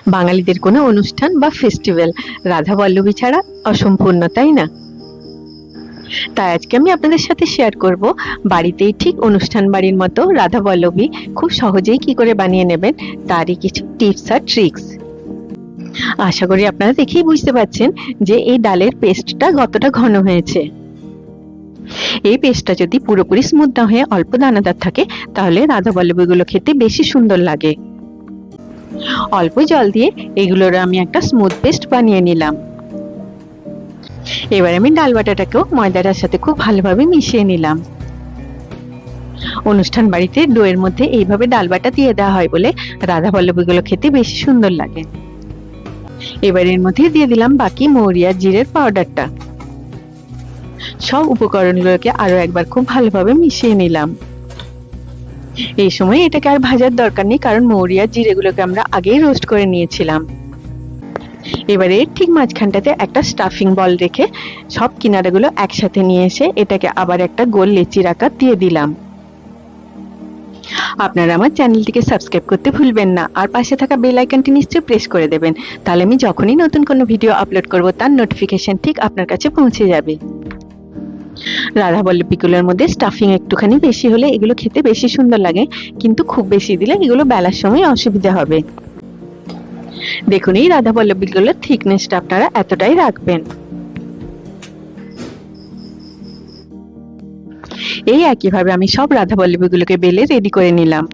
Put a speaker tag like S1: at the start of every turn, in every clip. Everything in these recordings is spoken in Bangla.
S1: বাঙালিদের কোনো অনুষ্ঠান বা ফেস্টিভ্যাল রাধা পল্লবী ছাড়া অসম্পূর্ণ, তাই না? তাই আজকে আমি আপনাদের সাথে শেয়ার করব বাড়িতেই ঠিক অনুষ্ঠান বাড়ির মতো রাধা পল্লবী খুব সহজেই কি করে বানিয়ে নেবেন তারই কিছু টিপস আর ট্রিক্স। আশা করি আপনারা দেখেই বুঝতে পারছেন যে এই ডালের পেস্টটা কতটা ঘন হয়েছে। এই পেস্টটা যদি পুরোপুরি স্মুথ না হয়ে অল্প দানাদার থাকে তাহলে রাধা পল্লবীগুলো খেতে বেশি সুন্দর লাগে। অল্প জল দিয়ে এগুলোর আমি একটা স্মুথ পেস্ট বানিয়ে নিলাম। এবার আমি ডাল বাটাটাকেও ময়দাটার সাথে খুব ভালোভাবে মিশিয়ে নিলাম। অনুষ্ঠান বাড়িতে ডোয়ের মধ্যে এইভাবে ডাল বাটা দিয়ে দেওয়া হয় বলে রাধা পল্লবীগুলো খেতে বেশি সুন্দর লাগে। এবার এর মধ্যে দিয়ে দিলাম বাকি মৌরি আর জিরের পাউডারটা। সব উপকরণগুলোকে আরো একবার খুব ভালোভাবে মিশিয়ে নিলাম। এই সময় এটাকে আর ভাজার দরকার নেই, কারণ মৌরি আর জিরেগুলোকে আমরা আগেই রোস্ট করে নিয়েছিলাম। এবারে ঠিক মাঝখানটাতে একটা স্টাফিং বল রেখে সব কিনারাগুলো একসাথে নিয়ে এসে এটাকে আবার একটা গোল লেচির আকার দিয়ে দিলাম। আপনারা আমার চ্যানেলটিকে সাবস্ক্রাইব করতে ভুলবেন না, আর পাশে থাকা বেল আইকনটি নিশ্চয়ই প্রেস করে দেবেন, তাহলে আমি যখনই নতুন কোনো ভিডিও আপলোড করব তার নোটিফিকেশন ঠিক আপনার কাছে পৌঁছে যাবে। রাধা পল্লবীগুলোর মধ্যে স্টাফিং একটুখানি বেশি হলে এগুলো খেতে বেশি সুন্দর লাগে, কিন্তু খুব বেশি দিলে এগুলো বেলার সময় অসুবিধা হবে। দেখুন এই রাধা পল্লবীগুলোর থিকনেসটা আপনারা এতটাই রাখবেন। এই একইভাবে আমি সব রাধা পল্লবীগুলোকে বেলে রেডি করে নিলাম।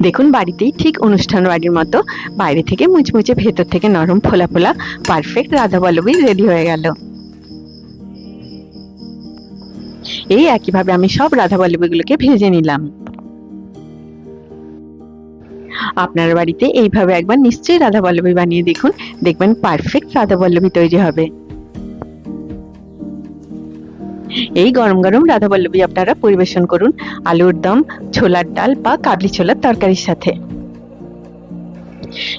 S1: দেখুন বাড়িতেই ঠিক অনুষ্ঠান বাড়ির মতো বাইরে থেকে মুচমুচে ভেতর থেকে নরম ফোলা ফোলা পারফেক্ট রাধা পল্লবী রেডি হয়ে গেল। এই একইভাবে আমি সব রাধা পল্লবীগুলোকে ভেজে নিলাম। আপনার বাড়িতে এইভাবে একবার নিশ্চয়ই রাধা পল্লবী বানিয়ে দেখুন, দেখবেন পারফেক্ট রাধা পল্লবী তৈরি হবে। এই গরম গরম রাধা পল্লবী আপনারা পরিবেশন করুন আলুর দম, ছোলার ডাল বা কাবলি ছোলার তরকারির সাথে।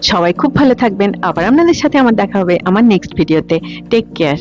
S1: সবাই খুব ভালো থাকবেন। আবার আপনাদের সাথে আমার দেখা হবে আমার নেক্সট ভিডিওতে। Take care.